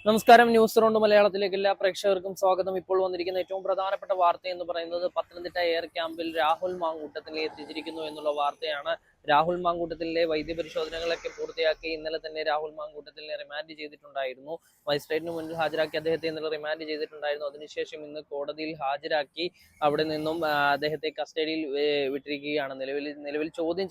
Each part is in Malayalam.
നമസ്കാരം. ന്യൂസ് റൗണ്ട് മലയാളത്തിലേക്ക് എല്ലാ പ്രേക്ഷകർക്കും സ്വാഗതം. ഇപ്പോൾ വന്നിരിക്കുന്ന ഏറ്റവും പ്രധാനപ്പെട്ട വാർത്ത എന്ന് പറയുന്നത് പത്തനംതിട്ട എയർ ക്യാമ്പിൽ രാഹുൽ മാങ്കൂട്ടത്തിനെ എത്തിച്ചിരിക്കുന്നു എന്നുള്ള വാർത്തയാണ്. രാഹുൽ മാങ്കൂട്ടത്തിലെ വൈദ്യപരിശോധനകളൊക്കെ പൂർത്തിയാക്കി ഇന്നലെ തന്നെ രാഹുൽ മാങ്കൂട്ടത്തിനെ റിമാൻഡ് ചെയ്തിട്ടുണ്ടായിരുന്നു. മജിസ്ട്രേറ്റിന് മുന്നിൽ ഹാജരാക്കി അദ്ദേഹത്തെ ഇന്നലെ റിമാൻഡ് ചെയ്തിട്ടുണ്ടായിരുന്നു. അതിനുശേഷം ഇന്ന് കോടതിയിൽ ഹാജരാക്കി അവിടെ നിന്നും അദ്ദേഹത്തെ കസ്റ്റഡിയിൽ വിട്ടിരിക്കുകയാണ്. നിലവിൽ ചോദ്യം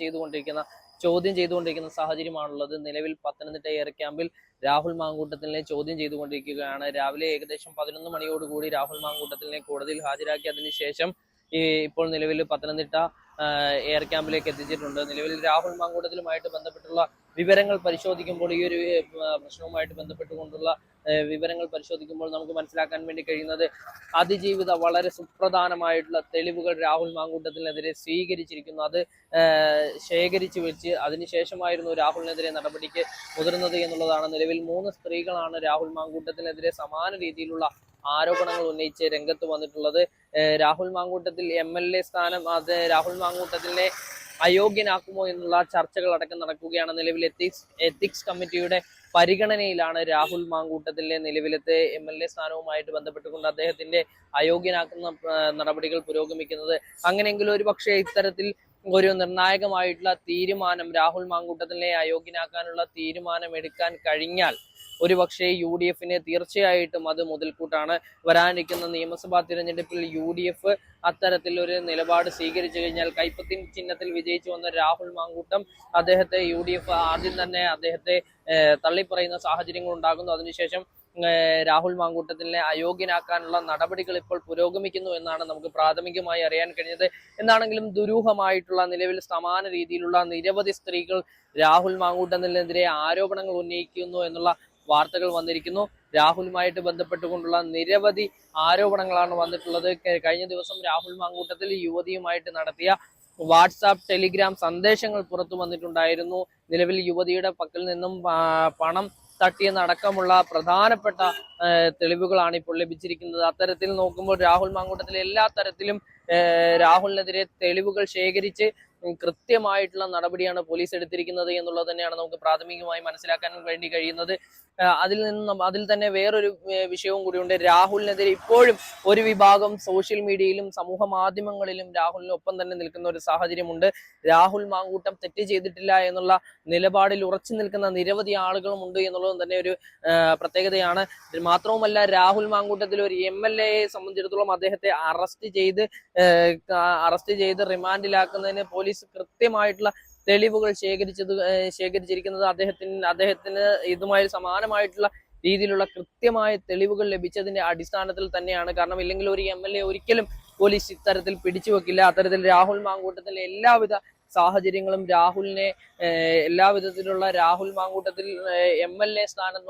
ചെയ്തുകൊണ്ടിരിക്കുന്ന സാഹചര്യമാണുള്ളത്. നിലവിൽ പത്തനംതിട്ട എയർ ക്യാമ്പിൽ രാഹുൽ മാങ്കൂട്ടത്തിനെ ചോദ്യം ചെയ്തുകൊണ്ടിരിക്കുകയാണ്. രാവിലെ ഏകദേശം 11 മണിയോടുകൂടി രാഹുൽ മാങ്കൂട്ടത്തിനെ കോടതിയിൽ ഹാജരാക്കി അതിനുശേഷം ഇപ്പോൾ നിലവിൽ പത്തനംതിട്ട എയർ ക്യാമ്പിലേക്ക് എത്തിച്ചിട്ടുണ്ട്. നിലവിൽ രാഹുൽ മാങ്കൂട്ടത്തിലുമായിട്ട് ബന്ധപ്പെട്ടുള്ള വിവരങ്ങൾ പരിശോധിക്കുമ്പോൾ ഈ ഒരു പ്രശ്നവുമായിട്ട് ബന്ധപ്പെട്ടുകൊണ്ടുള്ള വിവരങ്ങൾ പരിശോധിക്കുമ്പോൾ നമുക്ക് മനസ്സിലാക്കാൻ വേണ്ടി കഴിയുന്നത് അതിജീവിത വളരെ സുപ്രധാനമായിട്ടുള്ള തെളിവുകൾ രാഹുൽ മാങ്കൂട്ടത്തിനെതിരെ സ്വീകരിച്ചിരിക്കുന്നു. അത് ശേഖരിച്ചു വെച്ച് അതിനുശേഷമായിരുന്നു രാഹുലിനെതിരെ നടപടിക്ക് മുതിർന്നത് എന്നുള്ളതാണ്. നിലവിൽ 3 സ്ത്രീകളാണ് രാഹുൽ മാങ്കൂട്ടത്തിനെതിരെ സമാന രീതിയിലുള്ള ആരോപണങ്ങൾ ഉന്നയിച്ച് രംഗത്ത് വന്നിട്ടുള്ളത്. രാഹുൽ മാങ്കൂട്ടത്തിൽ MLA സ്ഥാനം രാഹുൽ മാങ്കൂട്ടത്തിനെ അയോഗ്യനാക്കുമോ എന്നുള്ള ചർച്ചകൾ അടക്കം നടക്കുകയാണ്. നിലവിൽ എത്തിക്സ് കമ്മിറ്റിയുടെ പരിഗണനയിലാണ് രാഹുൽ മാങ്കൂട്ടത്തിലെ നിലവിലത്തെ MLA സ്ഥാനവുമായിട്ട് ബന്ധപ്പെട്ടുകൊണ്ട് അദ്ദേഹത്തിന്റെ അയോഗ്യനാക്കുന്ന നടപടികൾ പുരോഗമിക്കുന്നത്. അങ്ങനെയെങ്കിൽ ഒരു പക്ഷേ ഇത്തരത്തിൽ ഒരു നിർണായകമായിട്ടുള്ള തീരുമാനം രാഹുൽ മാങ്കൂട്ടത്തിനെ അയോഗ്യനാക്കാനുള്ള തീരുമാനം എടുക്കാൻ കഴിഞ്ഞാൽ ഒരുപക്ഷെ UDFന് തീർച്ചയായിട്ടും അത് മുതൽക്കൂട്ടാണ്. വരാനിരിക്കുന്ന നിയമസഭാ തിരഞ്ഞെടുപ്പിൽ UDF അത്തരത്തിൽ ഒരു നിലപാട് സ്വീകരിച്ചു കഴിഞ്ഞാൽ കൈപ്പത്തി ചിഹ്നത്തിൽ വിജയിച്ചു വന്ന രാഹുൽ മാങ്കൂട്ടം അദ്ദേഹത്തെ UDF ആദ്യം തന്നെ അദ്ദേഹത്തെ തള്ളിപ്പറയുന്ന സാഹചര്യങ്ങൾ ഉണ്ടാകുന്നു. അതിനുശേഷം രാഹുൽ മാങ്കൂട്ടത്തിനെ അയോഗ്യനാക്കാനുള്ള നടപടികൾ ഇപ്പോൾ പുരോഗമിക്കുന്നു എന്നാണ് നമുക്ക് പ്രാഥമികമായി അറിയാൻ കഴിഞ്ഞത്. എന്താണെങ്കിലും ദുരൂഹമായിട്ടുള്ള നിലവിൽ സമാന രീതിയിലുള്ള നിരവധി സ്ത്രീകൾ രാഹുൽ മാങ്കൂട്ടത്തിനെതിരെ ആരോപണങ്ങൾ ഉന്നയിക്കുന്നു എന്നുള്ള വാർത്തകൾ വന്നിരിക്കുന്നു. രാഹുലുമായിട്ട് ബന്ധപ്പെട്ടുകൊണ്ടുള്ള നിരവധി ആരോപണങ്ങളാണ് വന്നിട്ടുള്ളത്. കഴിഞ്ഞ ദിവസം രാഹുൽ മാങ്കൂട്ടത്തിൽ യുവതിയുമായിട്ട് നടത്തിയ വാട്സാപ്പ് ടെലിഗ്രാം സന്ദേശങ്ങൾ പുറത്തു വന്നിട്ടുണ്ടായിരുന്നു. നിലവിൽ യുവതിയുടെ പക്കൽ നിന്നും പണം തട്ടിയെന്നടക്കമുള്ള പ്രധാനപ്പെട്ട തെളിവുകളാണ് ഇപ്പോൾ ലഭിച്ചിരിക്കുന്നത്. അത്തരത്തിൽ നോക്കുമ്പോൾ രാഹുൽ മാങ്കൂട്ടത്തിൽ എല്ലാ തരത്തിലും രാഹുലിനെതിരെ തെളിവുകൾ ശേഖരിച്ച് കൃത്യമായിട്ടുള്ള നടപടിയാണ് പോലീസ് എടുത്തിരിക്കുന്നത് എന്നുള്ളത് തന്നെയാണ് നമുക്ക് പ്രാഥമികമായി മനസ്സിലാക്കാൻ വേണ്ടി കഴിയുന്നത്. അതിൽ തന്നെ വേറൊരു വിഷയവും കൂടിയുണ്ട്. രാഹുലിനെതിരെ ഇപ്പോഴും ഒരു വിഭാഗം സോഷ്യൽ മീഡിയയിലും സമൂഹ മാധ്യമങ്ങളിലും രാഹുലിനൊപ്പം തന്നെ നിൽക്കുന്ന ഒരു സാഹചര്യമുണ്ട്. രാഹുൽ മാങ്കൂട്ടം തെറ്റ് ചെയ്തിട്ടില്ല എന്നുള്ള നിലപാടിൽ ഉറച്ചു നിൽക്കുന്ന നിരവധി ആളുകളുമുണ്ട് എന്നുള്ളതും തന്നെ ഒരു പ്രത്യേകതയാണ്. മാത്രവുമല്ല, രാഹുൽ മാങ്കൂട്ടത്തിൽ ഒരു MLAയെ സംബന്ധിച്ചിടത്തോളം അദ്ദേഹത്തെ അറസ്റ്റ് ചെയ്ത് റിമാൻഡിലാക്കുന്നതിന് പോലീസ് കൃത്യമായിട്ടുള്ള തെളിവുകൾ ശേഖരിച്ചിരിക്കുന്നത് അദ്ദേഹത്തിന് ഇതുമായി സമാനമായിട്ടുള്ള രീതിയിലുള്ള കൃത്യമായ തെളിവുകൾ ലഭിച്ചതിന്റെ അടിസ്ഥാനത്തിൽ തന്നെയാണ്. കാരണം ഇല്ലെങ്കിൽ ഒരു MLA ഒരിക്കലും പോലീസ് ഇത്തരത്തിൽ പിടിച്ചു വെക്കില്ല. അത്തരത്തിൽ രാഹുൽ മാങ്കൂട്ടത്തിൽ എല്ലാവിധ സാഹചര്യങ്ങളും എല്ലാ വിധത്തിലുള്ള രാഹുൽ മാങ്കൂട്ടത്തിൽ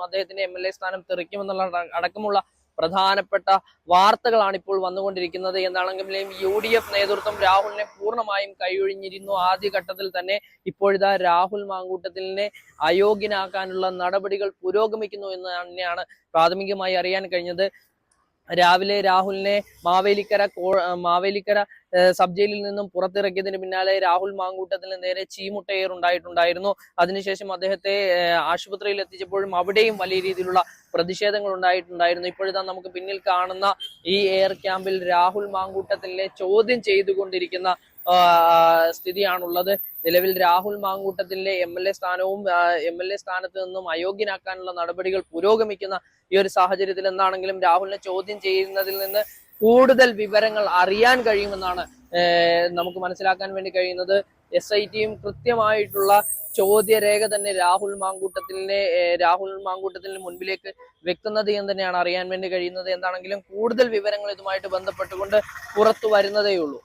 അദ്ദേഹത്തിന്റെ MLA സ്ഥാനം തെറിക്കുമെന്നുള്ള അടക്കമുള്ള പ്രധാനപ്പെട്ട വാർത്തകളാണ് ഇപ്പോൾ വന്നുകൊണ്ടിരിക്കുന്നത്. എന്താണെങ്കിലും UDF നേതൃത്വം രാഹുലിനെ പൂർണ്ണമായും കൈയൊഴിഞ്ഞിരുന്നു ആദ്യഘട്ടത്തിൽ തന്നെ. ഇപ്പോഴിതാ രാഹുൽ മാങ്കൂട്ടത്തിനെ അയോഗ്യനാക്കാനുള്ള നടപടികൾ പുരോഗമിക്കുന്നു എന്ന് തന്നെയാണ് പ്രാഥമികമായി അറിയാൻ കഴിഞ്ഞത്. രാവിലെ രാഹുലിനെ മാവേലിക്കര സബ് ജയിലിൽ നിന്നും പുറത്തിറക്കിയതിന് പിന്നാലെ രാഹുൽ മാങ്കൂട്ടത്തിന് നേരെ ചീമുട്ടയേർ ഉണ്ടായിട്ടുണ്ടായിരുന്നു. അതിനുശേഷം അദ്ദേഹത്തെ ആശുപത്രിയിൽ എത്തിച്ചപ്പോഴും അവിടെയും വലിയ രീതിയിലുള്ള പ്രതിഷേധങ്ങൾ ഉണ്ടായിട്ടുണ്ടായിരുന്നു. ഇപ്പോഴിതാ നമുക്ക് പിന്നിൽ കാണുന്ന ഈ എയർ ക്യാമ്പിൽ രാഹുൽ മാങ്കൂട്ടത്തിനെ ചോദ്യം ചെയ്തുകൊണ്ടിരിക്കുന്ന സ്ഥിതിയാണുള്ളത്. നിലവിൽ രാഹുൽ മാങ്കൂട്ടത്തിലെ MLA സ്ഥാനത്ത് നിന്നും അയോഗ്യനാക്കാനുള്ള നടപടികൾ പുരോഗമിക്കുന്ന ഈ ഒരു സാഹചര്യത്തിൽ എന്താണെങ്കിലും രാഹുലിനെ ചോദ്യം ചെയ്യുന്നതിൽ നിന്ന് കൂടുതൽ വിവരങ്ങൾ അറിയാൻ കഴിയുമെന്നാണ് നമുക്ക് മനസ്സിലാക്കാൻ വേണ്ടി കഴിയുന്നത്. SITയും കൃത്യമായിട്ടുള്ള ചോദ്യരേഖ തന്നെ രാഹുൽ മാങ്കൂട്ടത്തിന് മുൻപിലേക്ക് വെക്കുന്നത് എന്ന് തന്നെയാണ് അറിയാൻ വേണ്ടി കഴിയുന്നത്. എന്താണെങ്കിലും കൂടുതൽ വിവരങ്ങൾ ഇതുമായിട്ട് ബന്ധപ്പെട്ടുകൊണ്ട് പുറത്തു വരുന്നതേ ഉള്ളൂ.